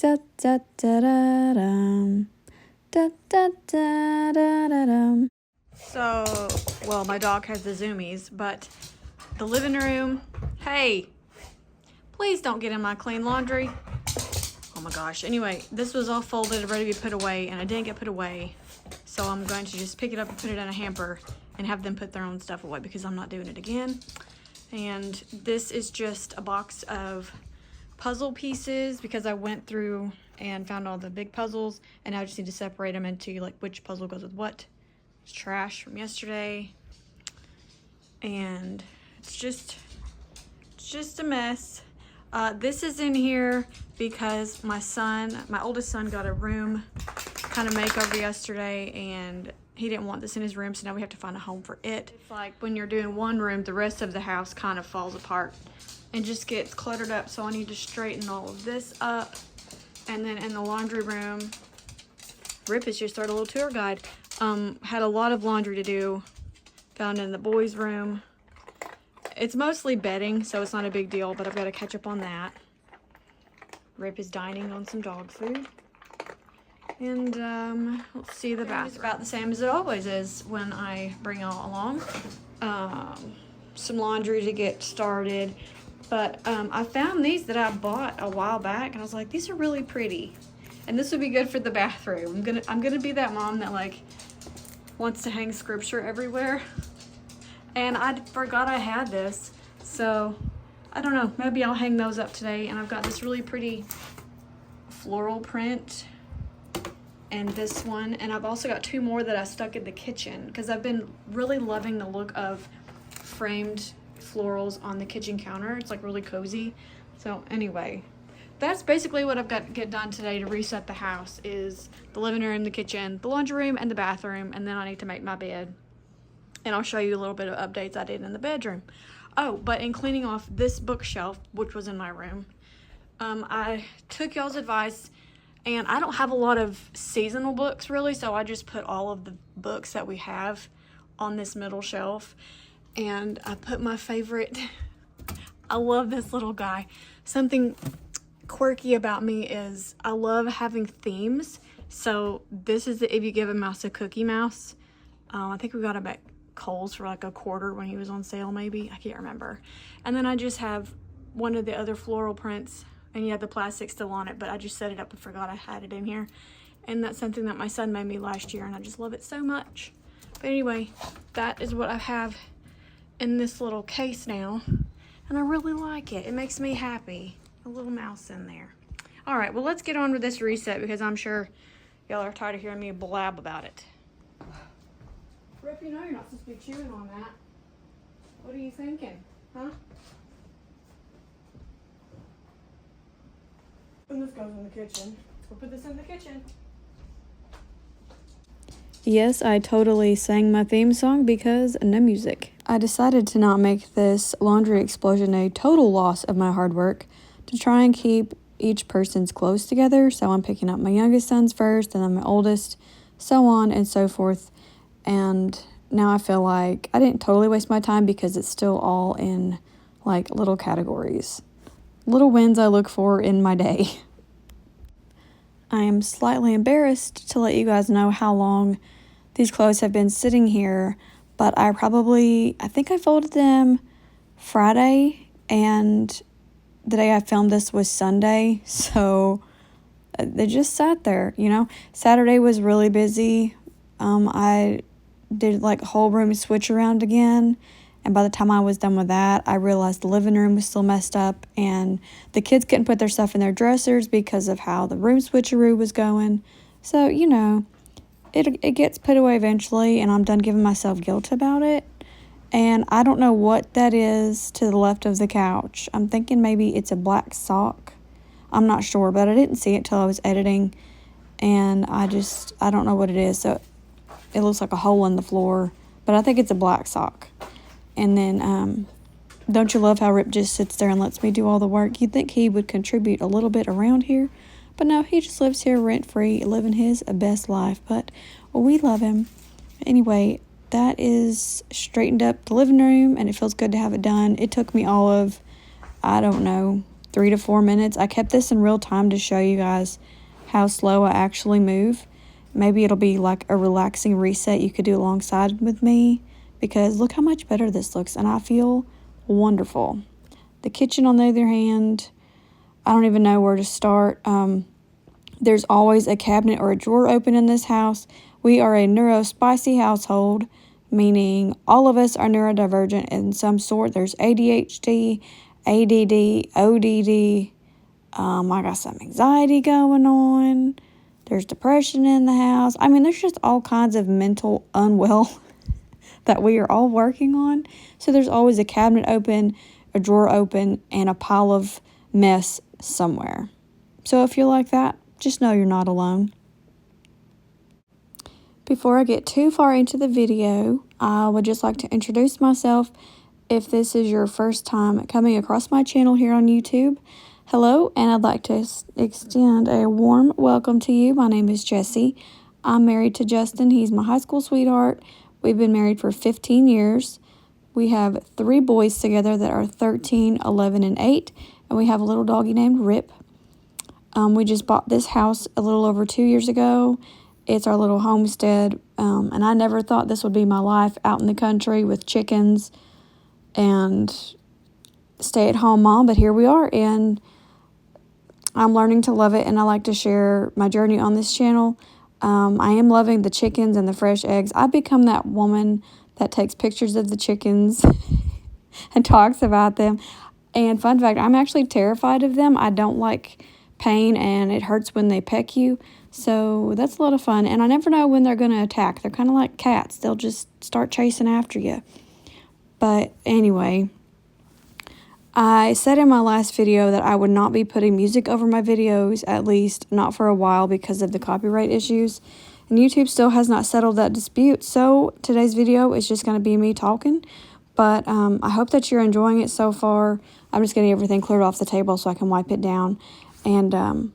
Da da da da dum. Da da da da da dum. So, well, my dog has the zoomies, but the living room, hey, please don't get in my clean laundry. Oh my gosh. Anyway, this was all folded, ready to be put away, and it didn't get put away. So I'm going to just pick it up and put it in a hamper and have them put their own stuff away because I'm not doing it again. And this is just a box of puzzle pieces because I went through and found all the big puzzles, and I just need to separate them into like which puzzle goes with what. It's trash from yesterday, and it's just a mess. This is in here because my oldest son got a room kind of makeover yesterday, and he didn't want this in his room, so now we have to find a home for it. It's like when you're doing one room, the rest of the house kind of falls apart and just gets cluttered up, so I need to straighten all of this up. And then in the laundry room, Rip has just started a little tour guide. Had a lot of laundry to do, found in the boys' room. It's mostly bedding, so it's not a big deal, but I've got to catch up on that. Rip is dining on some dog food. And let's see, the bathroom is about the same as it always is when I bring it all along. Some laundry to get started. But I found these that I bought a while back, and I was like, these are really pretty. And this would be good for the bathroom. I'm gonna be that mom that like wants to hang scripture everywhere. And I forgot I had this, so I don't know, maybe I'll hang those up today. And I've got this really pretty floral print and this one, and I've also got two more that I stuck in the kitchen because I've been really loving the look of framed florals on the kitchen counter. It's like really cozy. So anyway, that's basically what I've got to get done today to reset the house, is the living room, the kitchen, the laundry room, and the bathroom, and then I need to make my bed. And I'll show you a little bit of updates I did in the bedroom. Oh, but in cleaning off this bookshelf, which was in my room, I took y'all's advice, and I don't have a lot of seasonal books really, so I just put all of the books that we have on this middle shelf. And I put my favorite, I love this little guy. Something quirky about me is I love having themes. So this is the If You Give a Mouse a Cookie Mouse. I think we got him at Kohl's for like $1 when he was on sale, maybe. I can't remember. And then I just have one of the other floral prints, and you have the plastic still on it, but I just set it up and forgot I had it in here. And that's something that my son made me last year, and I just love it so much. But anyway, that is what I have in this little case now, and I really like it. It makes me happy. A little mouse in there. All right, well, let's get on with this reset because I'm sure y'all are tired of hearing me blab about it. Rip, you know you're not supposed to be chewing on that. What are you thinking, huh? And this goes in the kitchen. We'll put this in the kitchen. Yes, I totally sang my theme song because no music. I decided to not make this laundry explosion a total loss of my hard work, to try and keep each person's clothes together. So I'm picking up my youngest sons first, and then my oldest, so on and so forth. And now I feel like I didn't totally waste my time because it's still all in like little categories. Little wins I look for in my day. I am slightly embarrassed to let you guys know how long these clothes have been sitting here, but I think I folded them Friday, and the day I filmed this was Sunday, so they just sat there, you know. Saturday was really busy. I did like a whole room switch around again, and by the time I was done with that, I realized the living room was still messed up, and the kids couldn't put their stuff in their dressers because of how the room switcheroo was going. So, you know, it gets put away eventually, and I'm done giving myself guilt about it. And I don't know what that is to the left of the couch. I'm thinking maybe it's a black sock. I'm not sure, but I didn't see it till I was editing, and I don't know what it is. So it looks like a hole in the floor, but I think it's a black sock. And then, don't you love how Rip just sits there and lets me do all the work? You'd think he would contribute a little bit around here, but no, he just lives here rent-free, living his best life. But well, we love him. Anyway, that is straightened up the living room, and it feels good to have it done. It took me all of, I don't know, 3 to 4 minutes. I kept this in real time to show you guys how slow I actually move. Maybe it'll be like a relaxing reset you could do alongside with me, because look how much better this looks, and I feel wonderful. The kitchen, on the other hand, I don't even know where to start. There's always a cabinet or a drawer open in this house. We are a neurospicy household, meaning all of us are neurodivergent in some sort. There's ADHD, ADD, ODD. I got some anxiety going on. There's depression in the house. I mean, there's just all kinds of mental unwell that we are all working on. So there's always a cabinet open, a drawer open, and a pile of mess somewhere. So if you're like that, just know you're not alone. Before I get too far into the video, I would just like to introduce myself. If this is your first time coming across my channel here on YouTube, hello, and I'd like to extend a warm welcome to you. My name is Jessie. I'm married to Justin. He's my high school sweetheart. We've been married for 15 years. We have 3 boys together that are 13, 11, and 8, and we have a little doggy named Rip. We just bought this house a little over 2 years ago. It's our little homestead, and I never thought this would be my life out in the country with chickens and stay-at-home mom, but here we are, and I'm learning to love it, and I like to share my journey on this channel. I am loving the chickens and the fresh eggs. I've become that woman that takes pictures of the chickens and talks about them. And fun fact, I'm actually terrified of them. I don't like pain, and it hurts when they peck you. So that's a lot of fun. And I never know when they're going to attack. They're kind of like cats. They'll just start chasing after you. But anyway, I said in my last video that I would not be putting music over my videos, at least not for a while, because of the copyright issues. And YouTube still has not settled that dispute. So today's video is just going to be me talking. But I hope that you're enjoying it so far. I'm just getting everything cleared off the table so I can wipe it down. And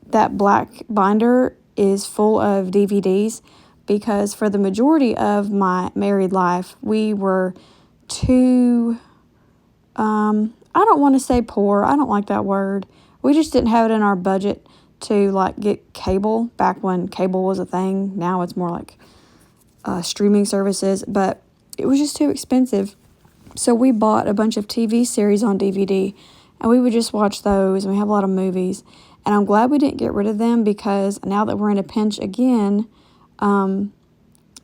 that black binder is full of DVDs, because for the majority of my married life, we were too, I don't want to say poor. I don't like that word. We just didn't have it in our budget to like get cable back when cable was a thing. Now it's more like streaming services, but it was just too expensive. So we bought a bunch of TV series on DVD, and we would just watch those, and we have a lot of movies. And I'm glad we didn't get rid of them, because now that we're in a pinch again, I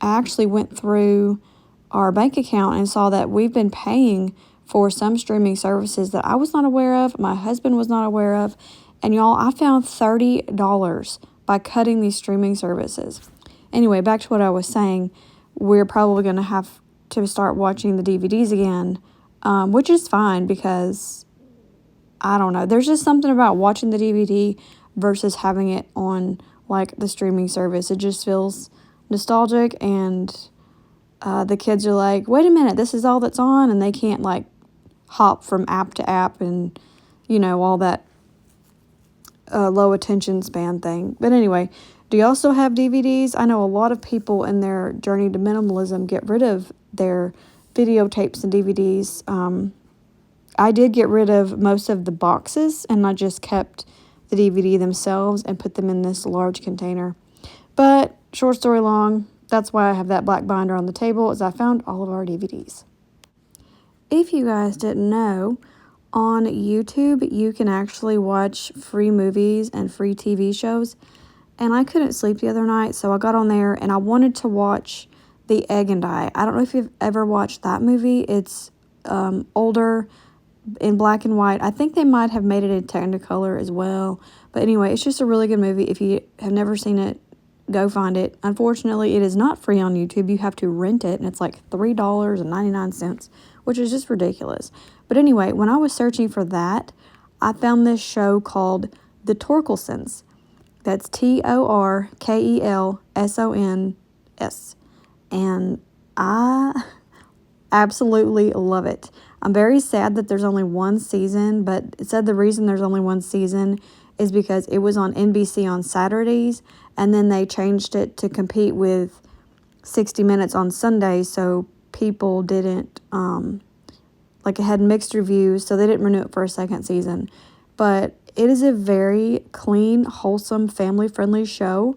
actually went through our bank account and saw that we've been paying for some streaming services that I was not aware of, my husband was not aware of. And y'all, I found $30 by cutting these streaming services. Anyway, back to what I was saying. We're probably going to have to start watching the DVDs again, which is fine, because I don't know. There's just something about watching the DVD versus having it on like the streaming service. It just feels nostalgic, and the kids are like, wait a minute, this is all that's on, and they can't like hop from app to app and, you know, all that low attention span thing. But anyway, do you also have DVDs? I know a lot of people in their journey to minimalism get rid of their videotapes and DVDs. I did get rid of most of the boxes, and I just kept the DVD themselves and put them in this large container. But short story long, that's why I have that black binder on the table, is I found all of our DVDs. If you guys didn't know, on YouTube, you can actually watch free movies and free TV shows. And I couldn't sleep the other night, so I got on there, and I wanted to watch The Egg and I. I don't know if you've ever watched that movie. It's older, in black and white. I think they might have made it in Technicolor as well. But anyway, it's just a really good movie. If you have never seen it, go find it. Unfortunately, it is not free on YouTube. You have to rent it, and it's like $3.99, which is just ridiculous. But anyway, when I was searching for that, I found this show called The Torkelsons. That's Torkelsons. And I absolutely love it. I'm very sad that there's only one season, but it said the reason there's only one season is because it was on NBC on Saturdays, and then they changed it to compete with 60 Minutes on Sundays, so people didn't, like it had mixed reviews, so they didn't renew it for a second season. but it is a very clean, wholesome, family-friendly show.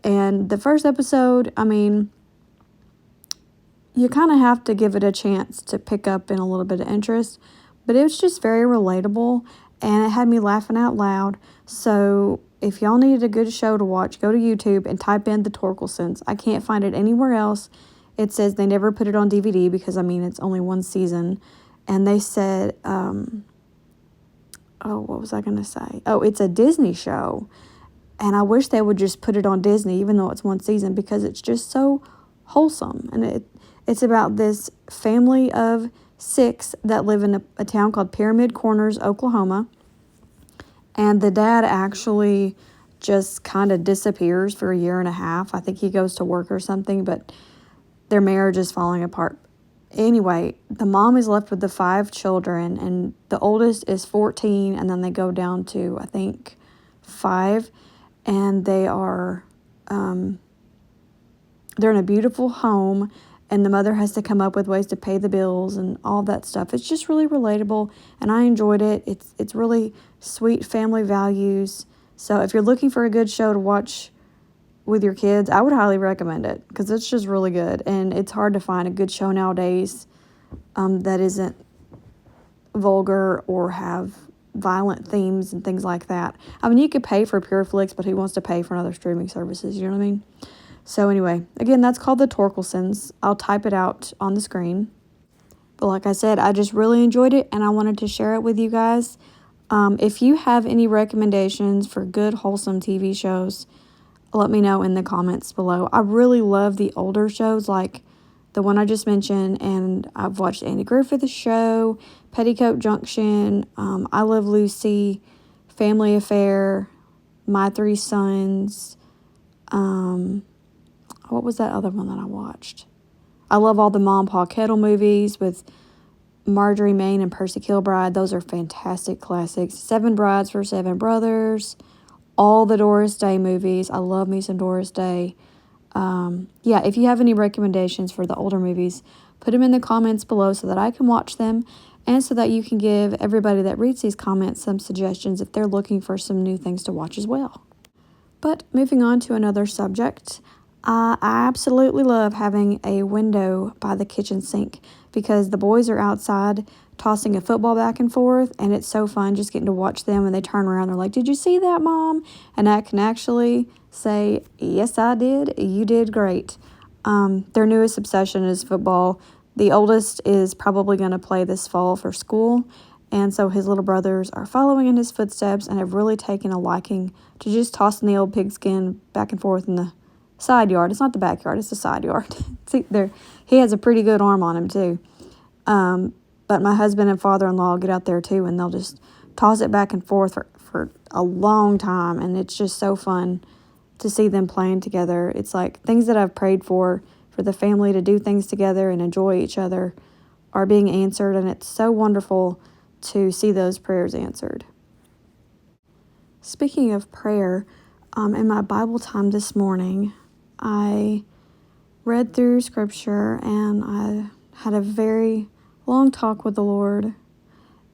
And the first episode, I mean, you kind of have to give it a chance to pick up in a little bit of interest, but it was just very relatable, and it had me laughing out loud. So if y'all needed a good show to watch, go to YouTube and type in The Torkelsons. I can't find it anywhere else. It says they never put it on DVD because, I mean, it's only one season. And they said, oh, what was I going to say? Oh, it's a Disney show. And I wish they would just put it on Disney, even though it's one season, because it's just so wholesome. And it's about this family of 6 that live in a town called Pyramid Corners, Oklahoma. And the dad actually just kind of disappears for a year and a half. I think he goes to work or something, but their marriage is falling apart. Anyway, the mom is left with the 5 children, and the oldest is 14, and then they go down to, I think, 5, and they're in a beautiful home, and the mother has to come up with ways to pay the bills and all that stuff. It's just really relatable, and I enjoyed it. It's really sweet family values. So if you're looking for a good show to watch with your kids, I would highly recommend it because it's just really good. And it's hard to find a good show nowadays that isn't vulgar or have violent themes and things like that. I mean, you could pay for PureFlix, but who wants to pay for other streaming services? You know what I mean? So anyway, again, that's called The Torkelsons. I'll type it out on the screen. But like I said, I just really enjoyed it, and I wanted to share it with you guys. If you have any recommendations for good, wholesome TV shows, let me know in the comments below. I really love the older shows like the one I just mentioned, and I've watched Andy Griffith's show, Petticoat Junction, I Love Lucy, Family Affair, My 3 Sons. What was that other one that I watched? I love all the Ma and Pa Kettle movies with Marjorie Main and Percy Kilbride. Those are fantastic classics. 7 Brides for 7 Brothers. All the Doris Day movies. I love me some Doris Day. Yeah, if you have any recommendations for the older movies, put them in the comments below so that I can watch them, and so that you can give everybody that reads these comments some suggestions if they're looking for some new things to watch as well. But moving on to another subject, I absolutely love having a window by the kitchen sink because the boys are outside tossing a football back and forth, and it's so fun just getting to watch them, and they turn around, they're like, "Did you see that, Mom?" And I can actually say, "Yes, I did. You did great." Their newest obsession is football. The oldest is probably going to play this fall for school, and so his little brothers are following in his footsteps and have really taken a liking to just tossing the old pigskin back and forth in the side yard. It's not the backyard, it's the side yard. See, he has a pretty good arm on him too. But my husband and father-in-law get out there too, and they'll just toss it back and forth for a long time, and it's just so fun to see them playing together. It's like things that I've prayed for the family to do things together and enjoy each other are being answered, and it's so wonderful to see those prayers answered. Speaking of prayer, in my Bible time this morning, I read through scripture, and I had a very long talk with the Lord,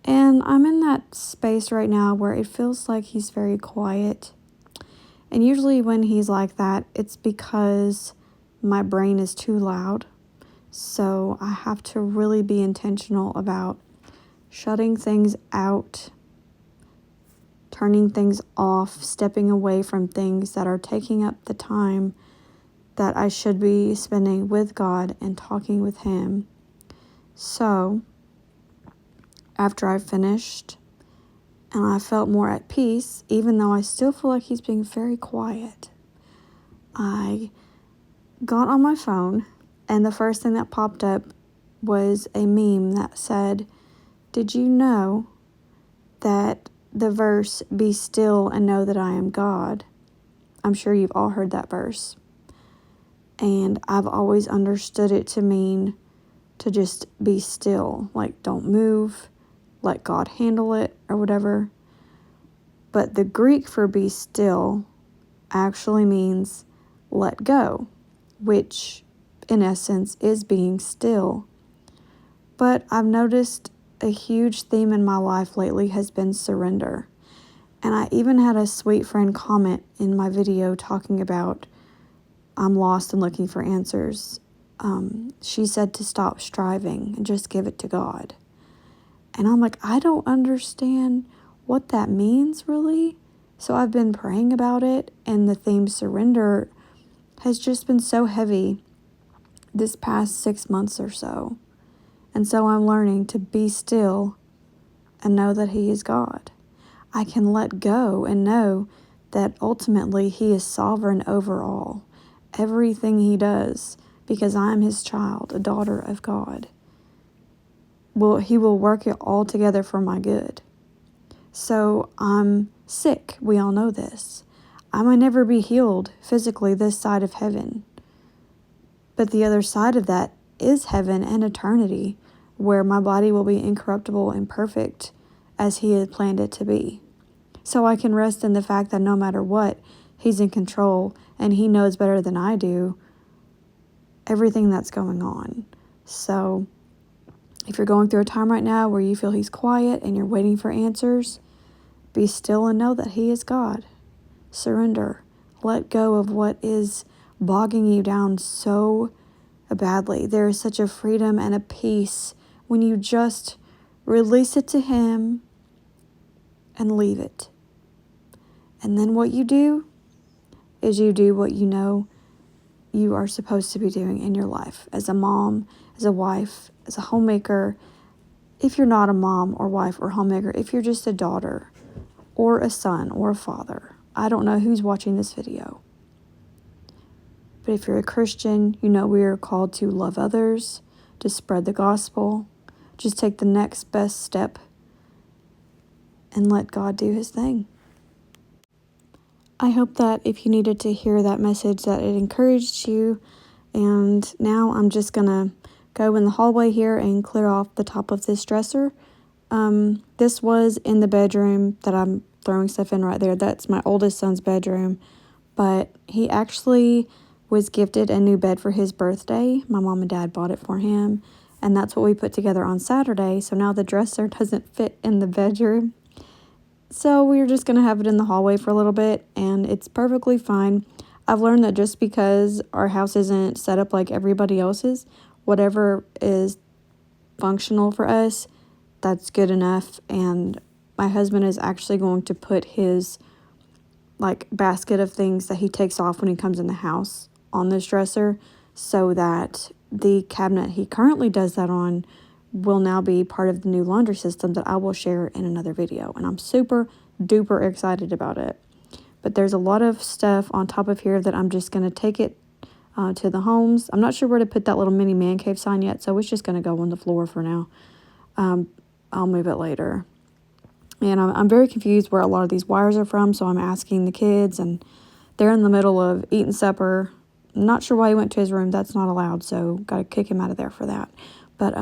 and I'm in that space right now where it feels like he's very quiet. And usually when he's like that, it's because my brain is too loud. So I have to really be intentional about shutting things out, turning things off, stepping away from things that are taking up the time that I should be spending with God and talking with him. So, after I finished and I felt more at peace, even though I still feel like he's being very quiet, I got on my phone, and the first thing that popped up was a meme that said, "Did you know that the verse, 'Be still and know that I am God'?" I'm sure you've all heard that verse. And I've always understood it to mean to just be still, like don't move, let God handle it or whatever. But the Greek for be still actually means let go, which in essence is being still. But I've noticed a huge theme in my life lately has been surrender. And I even had a sweet friend comment in my video talking about I'm lost and looking for answers. She said to stop striving and just give it to God. And I'm like, I don't understand what that means, really. So I've been praying about it, and the theme surrender has just been so heavy this past 6 months or so. And so I'm learning to be still and know that He is God. I can let go and know that ultimately He is sovereign over all, everything He does, because I'm His child, a daughter of God. He will work it all together for my good. So I'm sick. We all know this. I might never be healed physically this side of heaven. But the other side of that is heaven and eternity, where my body will be incorruptible and perfect as He had planned it to be. So I can rest in the fact that no matter what, He's in control and He knows better than I do everything that's going on. So if you're going through a time right now where you feel He's quiet and you're waiting for answers, be still and know that He is God. Surrender. Let go of what is bogging you down so badly. There is such a freedom and a peace when you just release it to Him and leave it. And then what you do is you do what you know you are supposed to be doing in your life as a mom, as a wife, as a homemaker. If you're not a mom or wife or homemaker, if you're just a daughter or a son or a father, I don't know who's watching this video. But if you're a Christian, you know we are called to love others, to spread the gospel. Just take the next best step and let God do His thing. I hope that if you needed to hear that message, that it encouraged you. And now I'm just going to go in the hallway here and clear off the top of this dresser. This was in the bedroom that I'm throwing stuff in right there. That's my oldest son's bedroom. But he actually was gifted a new bed for his birthday. My mom and dad bought it for him. And that's what we put together on Saturday. So now the dresser doesn't fit in the bedroom. So we're just going to have it in the hallway for a little bit, and it's perfectly fine. I've learned that just because our house isn't set up like everybody else's, whatever is functional for us, that's good enough. And my husband is actually going to put his basket of things that he takes off when he comes in the house on this dresser, so that the cabinet he currently does that on will now be part of the new laundry system that I will share in another video. And I'm super duper excited about it. But there's a lot of stuff on top of here that I'm just going to take it to the homes. I'm not sure where to put that little mini man cave sign yet, so it's just going to go on the floor for now. I'll move it later. And I'm very confused where a lot of these wires are from, so I'm asking the kids, and they're in the middle of eating supper. I'm not sure why he went to his room. That's not allowed, so got to kick him out of there for that. But,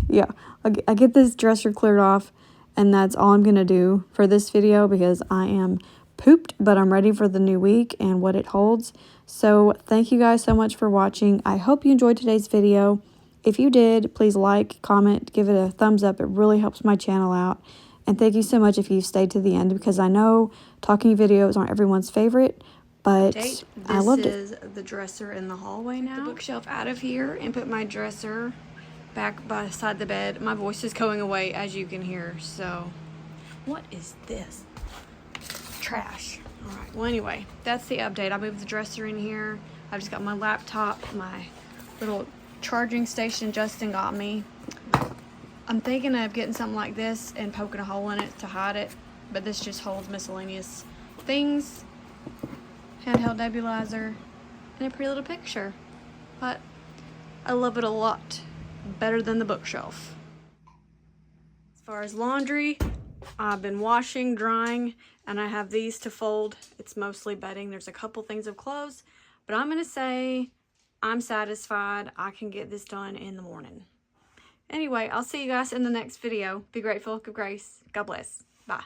yeah, I get this dresser cleared off, and that's all I'm going to do for this video because I am pooped, but I'm ready for the new week and what it holds. So thank you guys so much for watching. I hope you enjoyed today's video. If you did, please like, comment, give it a thumbs up. It really helps my channel out. And thank you so much if you stayed to the end, because I know talking videos aren't everyone's favorite, but I loved it. This is the dresser in the hallway now. The bookshelf out of here and put my dresser back beside the bed. My voice is going away, as you can hear. So what is this? Trash. All right, well, anyway, that's the update. I moved the dresser in here. I've just got my laptop, my little charging station Justin got me. I'm thinking of getting something like this and poking a hole in it to hide it, but this just holds miscellaneous things, handheld nebulizer, and a pretty little picture. But I love it a lot. Better than the bookshelf. As far as laundry, I've been washing, drying, and I have these to fold. It's mostly bedding. There's a couple things of clothes, but I'm gonna say I'm satisfied. I can get this done in the morning. Anyway, I'll see you guys in the next video. Be grateful, give grace. God bless. Bye.